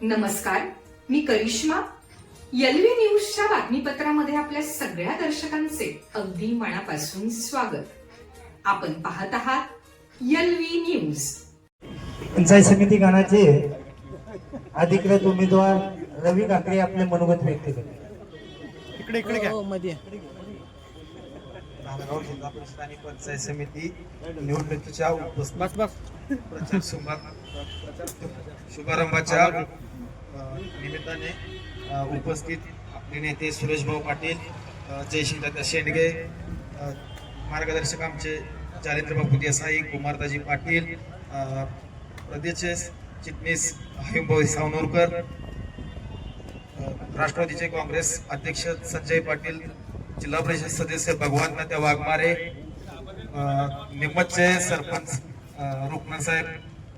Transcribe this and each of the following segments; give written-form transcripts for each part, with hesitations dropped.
नमस्कार, मी करिश्मा. एलव्ही न्यूजच्या बातमीपत्रामध्ये आपल्या सगळ्या दर्शकांचे अगदी मनापासून स्वागत. आपण पाहत आहात एलव्ही न्यूज. पंचायत समिती गणाचे अधिकृत उमेदवार रवी काकडे आपले मनोगत व्यक्त करतात. इकडे इकडे घ्या. मध्ये नांदगाव जिल्हा परिषद आणि पंचायत समिती निवडणुकीच्या बस प्रचार शुभारंभाच्या निमित्ताने उपस्थित आपले नेते सुरेश भाऊ पाटील, जयशिंगदादा शेंडगे, मार्गदर्शक आमचे जालेंद्र बापू देसाई, कुमारदाजी पाटील, प्रदेश चिटणीस हयुमभाऊ सावनोरकर, राष्ट्रवादीचे काँग्रेस अध्यक्ष संजय पाटील, जिल्हा परिषद सदस्य भगवान नात्या वाघमारे, निमतचे सरपंच रुक्मन साहेब,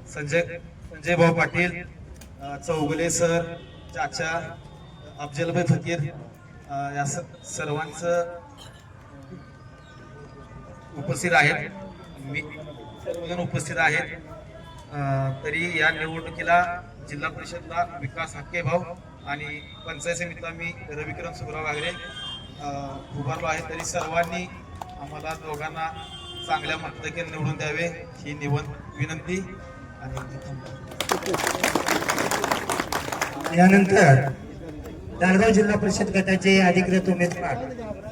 संजय भाऊ पाटील, चौगले सर, चाचा, अफजलभाई फकीर, या सर्वांचं उपस्थित आहेत. मी सर्वजण उपस्थित आहेत. तरी या निवडणुकीला जिल्हा परिषदला विकास हक्के भाऊ आणि पंचायत समितीला मी रविकिरण सुब्राव वागरे उभारलो आहे. तरी सर्वांनी आम्हाला दोघांना चांगल्या मताधिक्याने निवडून द्यावे ही विनंती. यानंतर नांदगाव जिल्हा परिषद गटाचे अधिकृत उमेदवार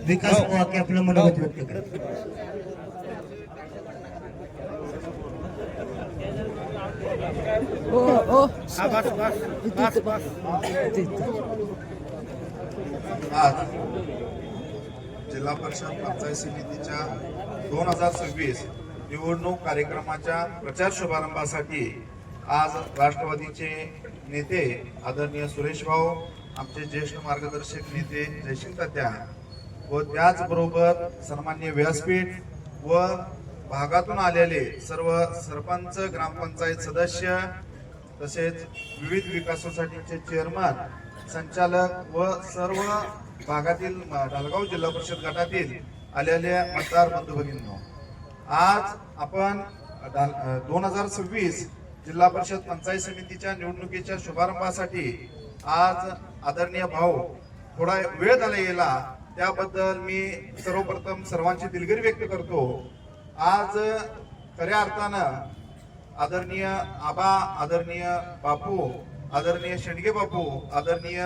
विकास वाके आपलं मनोगत व्यक्त करतात. आज जिल्हा परिषद पंचायत समितीच्या 2026 निवडणूक कार्यक्रमाच्या प्रचार शुभारंभासाठी आज राष्ट्रवादीचे नेते आदरणीय सुरेश भाऊ, आमचे ज्येष्ठ मार्गदर्शक नेते जयसिंग तात्या व त्याचबरोबर सन्माननीय व्यासपीठ व भागातून आलेले सर्व सरपंच, ग्रामपंचायत सदस्य तसेच विविध विकास सोसायटीचे चेअरमन, संचालक व सर्व भागातील नांदगाव जिल्हा परिषद गटातील आलेल्या मतदार बंधू भगिनींनो, आज आपण 2026 जिल्हा परिषद पंचायत समितीच्या निवडणुकीच्या शुभारंभासाठी आज आदरणीय भाऊ थोडा वेळ झाला यायला, त्याबद्दल मी सर्वप्रथम सर्वांची दिलगिरी व्यक्त करतो. आज खऱ्या अर्थानं आदरणीय आबा, आदरणीय बापू, आदरणीय शेंडगे बापू, आदरणीय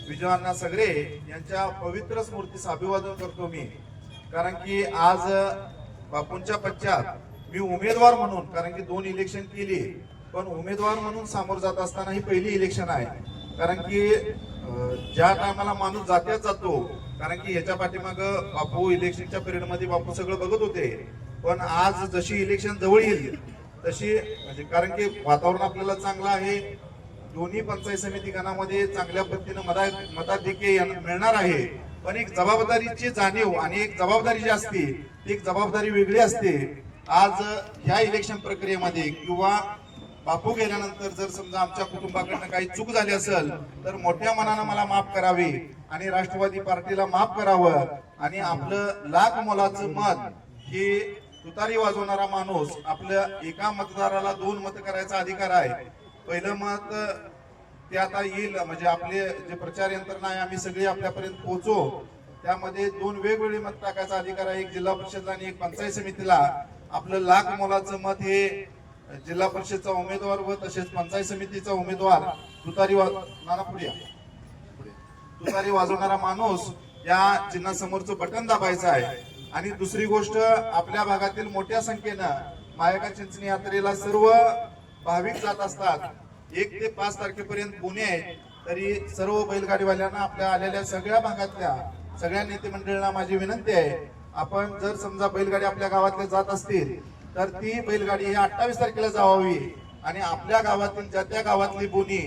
विजयाण्णा सगरे यांच्या पवित्र स्मृतीस अभिवादन करतो मी. कारण की आज बापूंच्या पश्चात मी उमेदवार म्हणून, कारण की 2 इलेक्शन केली, पण उमेदवार म्हणून सामोर जात असताना ही पहिली इलेक्शन आहे. कारण की ज्या टायमाला माणूस जात्यात जातो, कारण की याच्या पाठीमाग बापू इलेक्शनच्या पिरियड मध्ये बापू सगळं बघत होते, पण आज जशी इलेक्शन जवळ येईल तशी म्हणजे कारण की वातावरण आपल्याला चांगलं आहे, दोन्ही पंचायत समिती गणामध्ये चांगल्या पद्धतीने मताधिक्य मिळणार आहे. पण एक जबाबदारीची जाणीव आणि एक जबाबदारी जी असते ती एक जबाबदारी वेगळी असते. आज ह्या इलेक्शन प्रक्रियेमध्ये किंवा बापू गेल्यानंतर जर समजा आमच्या कुटुंबाकडनं काही चूक झाली असेल तर मोठ्या मनानं मला माफ करावी आणि राष्ट्रवादी पार्टीला माफ करावं आणि आपलं लाख मोलाचं मत ही तुतारी वाजवणारा माणूस, आपल्या एका मतदाराला 2 मत करायचा अधिकार आहे. पहिलं मत ते आता येईल, म्हणजे आपले जे प्रचार यंत्रणा आहे आम्ही सगळे आपल्यापर्यंत पोहोचू, त्यामध्ये 2 वेगवेगळी मत टाकायचा अधिकार आहे, एक जिल्हा परिषदला आणि एक पंचायत समितीला. आपलं लाख मोलाचं मत हे जिल्हा परिषदचा उमेदवार व तसेच पंचायत समितीचा उमेदवार तुतारी वाजवणारा माणूस या चिन्हासमोरचं बटन दाबायचं आहे. आणि दुसरी गोष्ट, आपल्या भागातील मोठ्या संख्येनं मायका चिंचणी यात्रेला सर्व भाविक जात असतात. 1 ते 5 तारखेपर्यंत पुणे आहे. तरी सर्व बैलगाडीवाल्यांना, आपल्या आलेल्या सगळ्या भागातल्या सगळ्या नेते मंडळींना माझी विनंती आहे, आपण जर समजा बैलगाडी आपल्या गावातल्या जात असतील तर ती बैलगाडी ही 28 तारखेला जावावी आणि आपल्या गावातील ज्या त्या गावातली बोनी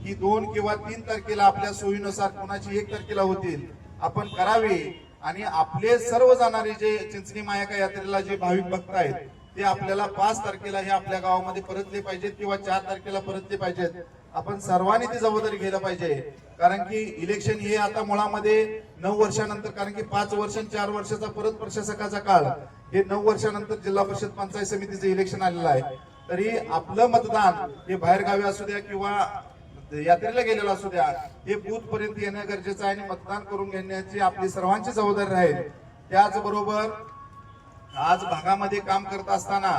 ही 2 किंवा 3 तारखेला आपल्या सोयीनुसार कोणाची 1 तारखेला होतील आपण करावी. आणि आपले सर्व जाणारे जे चिंचणी मायका यात्रेला जे भाविक भक्त आहेत ते आपल्याला 5 तारखेला हे आपल्या गावामध्ये परतले पाहिजेत किंवा 4 तारखेला परतले पाहिजेत. आपण सर्वांनी ती जबाबदारी घ्यायला पाहिजे. कारण की इलेक्शन हे आता मुळामध्ये 9 वर्षानंतर, कारण की 5 वर्ष 4 वर्षाचा परत प्रशासकाचा काळ, हे 9 वर्षानंतर जिल्हा परिषद पंचायत समितीचे इलेक्शन आलेलं आहे. तरी आपलं मतदान हे बाहेर गावी असू द्या किंवा यात्रेला गेलेला असू द्या, हे बूथ पर्यंत येणं गरजेचं आहे आणि मतदान करून घेण्याची आपली सर्वांची जबाबदारी राहील. त्याचबरोबर आज भागामध्ये काम करत असताना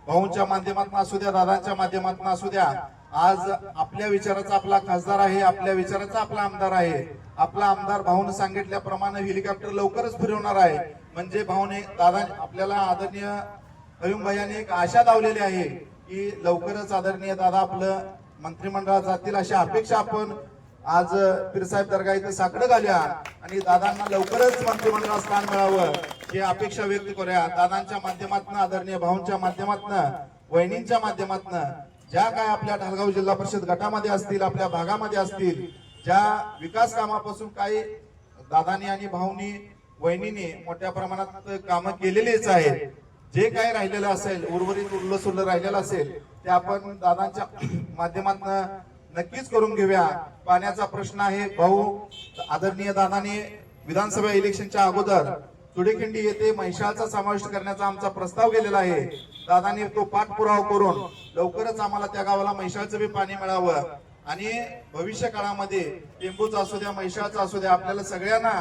भाऊंच्या माध्यमातून असू द्या, दादांच्या माध्यमातून असू द्या, आज आपल्या विचाराचा आपला खासदार आहे, आपल्या विचाराचा आपला आमदार आहे. आपला आमदार भाऊने सांगितल्याप्रमाणे हेलिकॉप्टर लवकरच फिरवणार आहे. म्हणजे भाऊने दादा आपल्याला आदरणीय कयूम भैयाने एक आशा दावलेली आहे की लवकरच आदरणीय दादा आपलं मंत्रिमंडळात जातील, अशी अपेक्षा आपण आज पीरसाहेब दर्गा इथं साकडं घालूया आणि दादांना लवकरच मंत्रिमंडळात स्थान मिळावं ही अपेक्षा व्यक्त करूया. दादांच्या माध्यमातून, आदरणीय भाऊंच्या माध्यमातून, वहिनींच्या माध्यमातून ज्या काय आपल्या ढालगाव जिल्हा परिषद गटामध्ये असतील, आपल्या भागामध्ये असतील, ज्या विकास कामापासून काही दादानी आणि भाऊनी वहिनीने मोठ्या प्रमाणात कामं केलेलीच आहेत. जे काही राहिलेलं असेल, उर्वरित उरलं राहिलेलं असेल, ते आपण दादांच्या माध्यमातून नक्कीच करून घेऊया. पाण्याचा प्रश्न आहे. भाऊ आदरणीय दादाने विधानसभा इलेक्शनच्या अगोदर चुडेखिंडी येथे म्हैसाळचा समावेश करण्याचा आमचा प्रस्ताव गेलेला आहे. दादाने तो पाठपुरावा करून लवकरच आम्हाला त्या गावाला म्हैसाळचं बी पाणी मिळावं आणि भविष्य काळामध्ये टेंबूचा असू द्या, म्हैसाळचा असू द्या, आपल्याला सगळ्यांना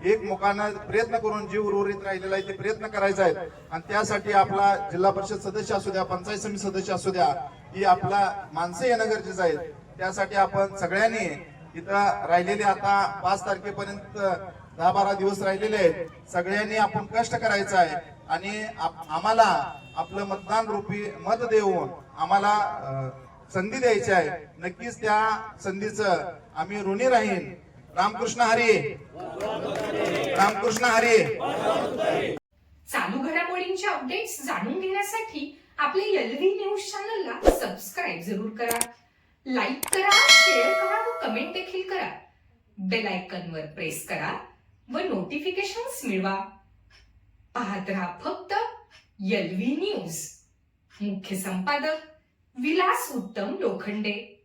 एकमुखानं प्रयत्न करून जीव उर्वरित राहिलेला आहे ते प्रयत्न करायचे आहेत. आणि त्यासाठी आपला जिल्हा परिषद सदस्य असू द्या, पंचायत समिती सदस्य असू द्या, ही आपला माणसं येणं गरजेचं आहे. त्यासाठी आपण सगळ्यांनी इथं राहिलेले आता 5 तारखेपर्यंत 10-12 दिवस राहिलेले आहेत. सगळ्यांनी आपण कष्ट करायचं आहे आणि आम्हाला आपलं मतदान रूपी मत देऊन आम्हाला संधी द्यायची आहे. नक्कीच त्या संधीचं आम्ही ऋणी राहीन. रामकृष्ण हरी, रामकृष्ण हरी. चालू घडामोडींचे अपडेट्स जाणून घेण्यासाठी आपल्या एलव्ही न्यूज चॅनलला सबस्क्राईब जरूर करा, लाईक करा, शेअर करा व कमेंट देखील करा. बेल आयकॉनवर प्रेस करा व नोटिफिकेशन्स मिळवा. पाहत रहा फक्त एलव्ही न्यूज. मुख्य संपादक विलास उत्तम लोखंडे.